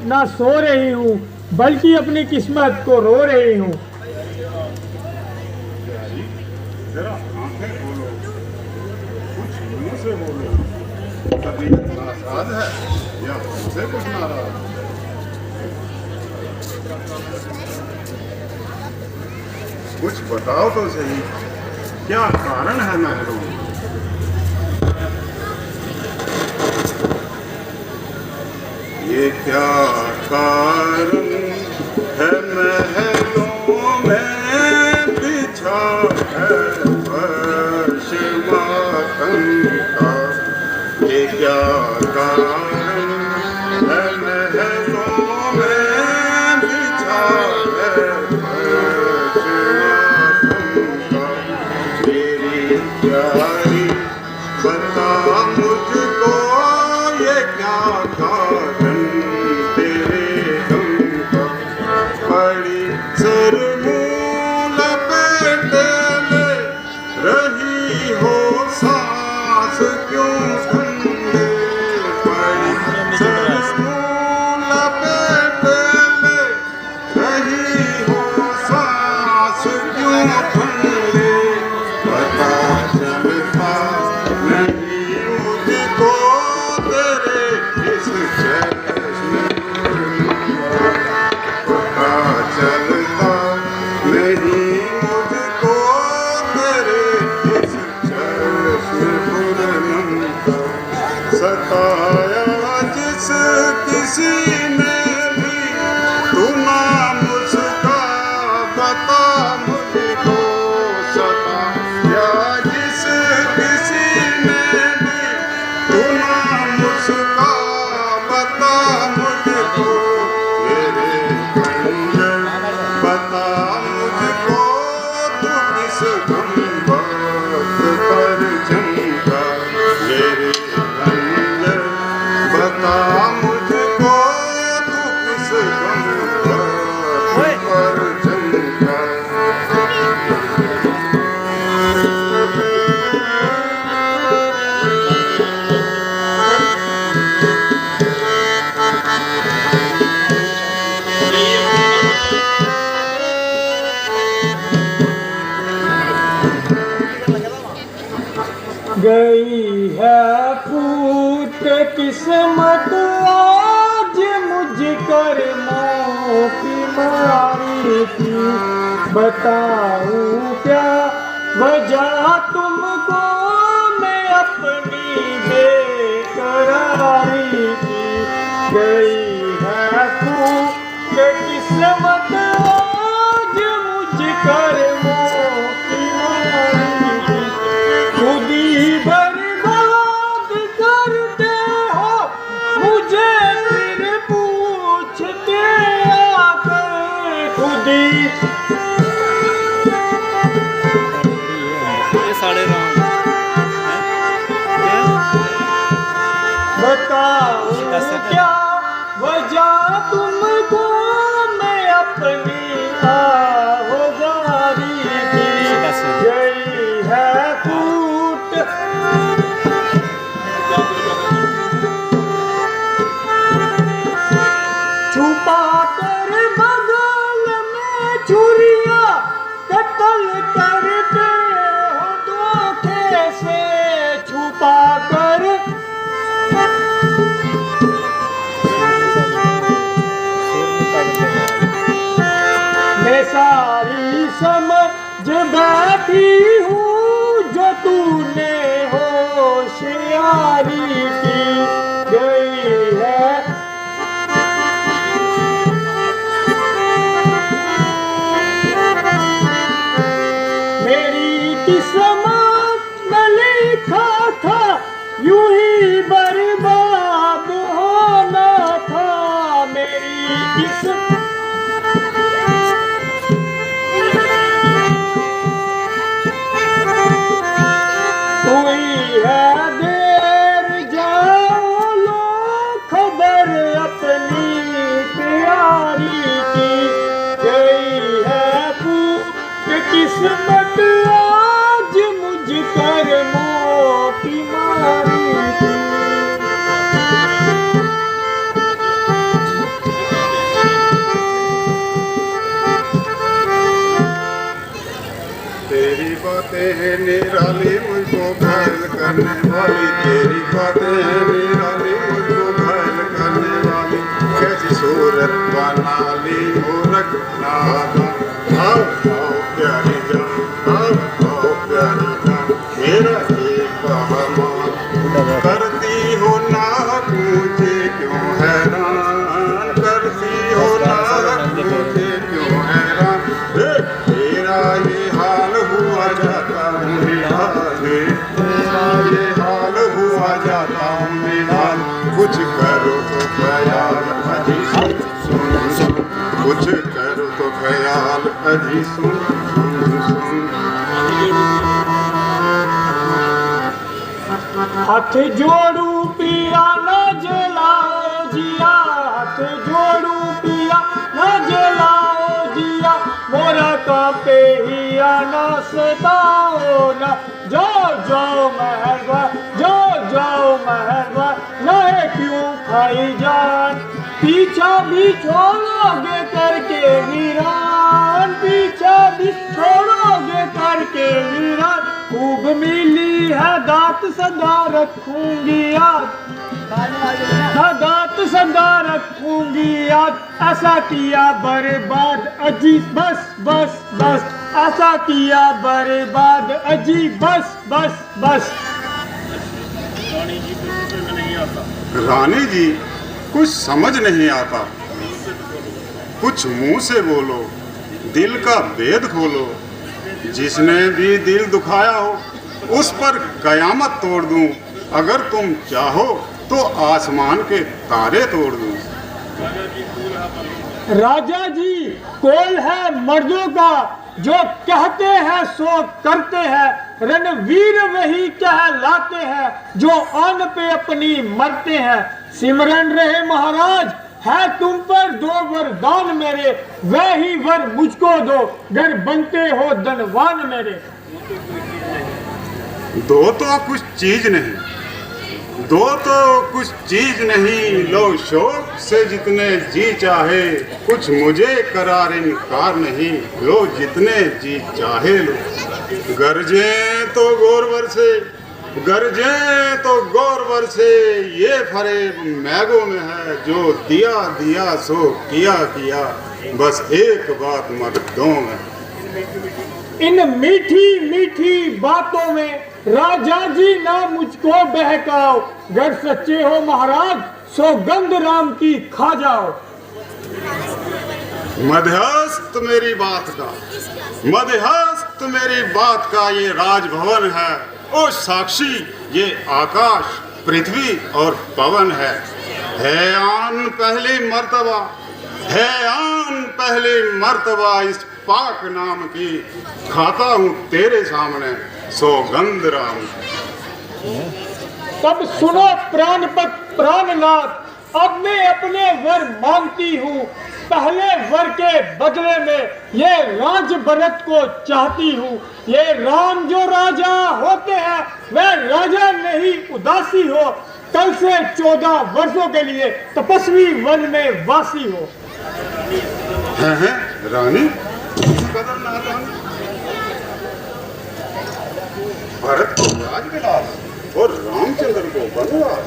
ना सो रही हूँ, बल्कि अपनी किस्मत को रो रही हूँ। जरा आंखें खोलो, कुछ मुंह से बोलो। तबीयत नासाज है या मुझसे कुछ नाराज? कुछ बताओ तो सही, क्या कारण है महरों? ये क्या कारण है महलों में बिछा है फर्श मातम का? ये क्या कारण है महलों में बिछा है फर्श मातम का? मेरी प्यारी बता मुझको ये क्या कारण तेरे गम का? बड़ी सर मुँह लपेटे ले रही हो सांस क्यों ठंडे? बड़ी सर मुँह लपेटे ले रही हो सांस क्यों ठंडे? पता चलता नहीं मुझको तेरे इस चश्मे का। पता चलता नहीं मुझको तेरे इस चश्मे का। सताया जिस किसी ने भी तू नाम उसका बता मुझको। सताया जिस किसी ने भी तू नाम उसका बता मुझको। मेरे खंजर बता मुझको तू किस गुंबद पर चमका? मेरे खंजर बता मुझको तू किस गुंबद पर चमका? गई है फूट किस्मत आज मुझ कर्मों की मारी थी। बताऊं क्या वजह तुमको मैं अपनी बेकरारी की। गई है फूट किस्मत आज मुझ कर्मों की मारी थी। खुद ही बर्बाद करते हो मुझे फिर पूछते आकर। खुद ही बताओ क्या वजह तुमको मैं अपनी आहोगारी की। गई है फूट छुपा कर बगल में छुरिया कत्ल करते हो धोखे से। छुपा कर मैं सारी समझ बैठी हूँ जो तूने होशियारी की। गई है मेरी किस्मत में लिखा था यूं ही बर्बाद होना था। मेरी किस्मत हुई है देर जाओ लो खबर अपनी प्यारी की। गई है फूट किस्मत आज मुझ कर्मों की मारी थी। बातें हैं निराली मुझको घायल करने वाली, तेरी बातें हैं निराली मुझको घायल करने वाली, कैसी सूरत बना ली मूरख नादान। आओ आओ प्यारी जान, आओ प्यारी जान, मेरा एक कहमान करती हो ना मुझे क्यों हैरान, करती हो ना मुझे क्यों हैरान। तेरा ये हाल हुआ जाता हूँ निहाल, तेरा ये हाल हुआ जाता हूँ निहाल, कुछ करो तो ख्याल अजी सुन सुन सुन, कुछ करो तो ख्याल अजी सुन सुन सुन। हाथ जोड़ू पिया न जलाओ जिया, हाथ जोड़ू पिया न जलाओ जिया, मोरा कांपे हिया न सताओ न, जाओ जाओ महरवा, जाओ जाओ महरवा, न क्यों खाई जान, पीछा भी छोड़ोगे करके वीरान, पीछा भी छोड़ोगे करके वीरान, खूब मिली है दात सदा रखूंगी याद, दात सदा रखूंगी याद, ऐसा किया बर्बाद अजी बस बस बस, ऐसा किया बर्बाद अजी बस बस बस। रानी जी कुछ समझ नहीं आता, कुछ मुंह से बोलो, दिल का भेद खोलो, जिसने भी दिल दुखाया हो उस पर कयामत तोड़ दूं, अगर तुम चाहो तो आसमान के तारे तोड़ दूं। राजा जी कोल है मर्दों का, जो कहते हैं सो करते हैं, रणवीर वही कहलाते हैं, जो अन्न पे अपनी मरते हैं, सिमरन रहे महाराज है तुम पर दो वरदान मेरे, वह ही वर मुझको दो घर बनते हो धनवान मेरे। दो तो कुछ चीज नहीं, दो तो कुछ चीज नहीं, लो शौक से जितने जी चाहे, कुछ मुझे करार इनकार नहीं, लो जितने जी चाहे लो, गरजे तो गौरवर से, गरजे तो गौरवर से, ये फरेब मैगो में है, जो दिया दिया सो किया किया, बस एक बात मर्दों में। इन मीठी मीठी बातों में राजा जी ना मुझको बहकाओ, घर सच्चे हो महाराज सौगंध राम की खा जाओ। मध्यस्थ मेरी बात का, मध्यस्थ मेरी बात का ये राजभवन है, ओ साक्षी ये आकाश पृथ्वी और पवन है आन पहली मर्तबा, है आन पहली मर्तबा, इस पाक नाम की खाता हूँ तेरे सामने सौगंध राम। तब सुनो प्राणपत प्राणनाथ, अब मैं अपने वर मांगती हूँ, पहले वर के बदले में ये राज भरत को चाहती हूँ, ये राम जो राजा होते हैं वह राजा नहीं उदासी हो, कल से 14 वर्षों के लिए तपस्वी वन में वासी हो। है रानी कदर ना रानी, भरत को राजविलास और रामचंद्र को वनवास।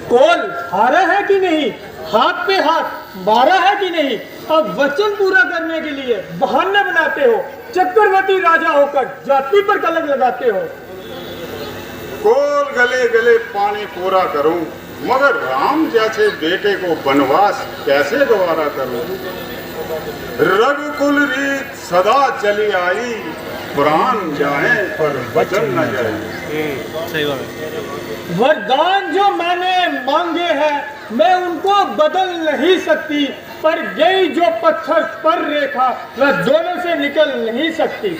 कौन हारा है कि नहीं, हाथ पे हाथ मारा है कि नहीं, अब वचन पूरा करने के लिए बहाना बनाते हो, चक्रवर्ती राजा होकर जाति पर कलंक लगाते हो। कोल गले गले पानी पूरा करूं, मगर राम जैसे बेटे को वनवास कैसे गवारा करूं। रघुकुल रीत सदा चली आई, प्राण जाए पर वचन न जाए। वरदान जो मैंने मांगे हैं मैं उनको बदल नहीं सकती, पर गई जो पत्थर पर रेखा वह दोनों से निकल नहीं सकती।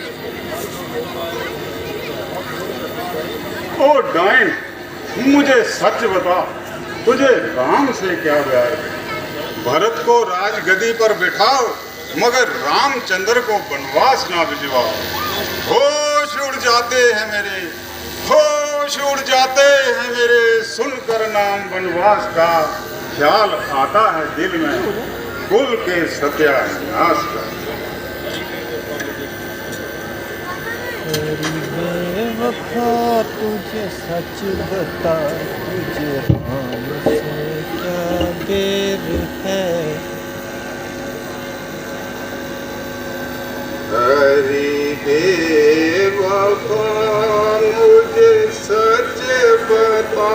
ओ डाइन मुझे सच बता, तुझे राम से क्या प्यार है। भरत को राजगद्दी पर बिठाओ, मगर रामचंद्र को वनवास ना भिजवाओ। होश उड़ जाते हैं मेरे, होश उड़ जाते हैं मेरे, सुनकर नाम वनवास का, ख्याल आता है दिल में कुल के सत्यानाश का। तेरी बेवफा तुझे सच बता, तुझे हमसे क्या बेर है। हरी बेवफा मुझे सच बता,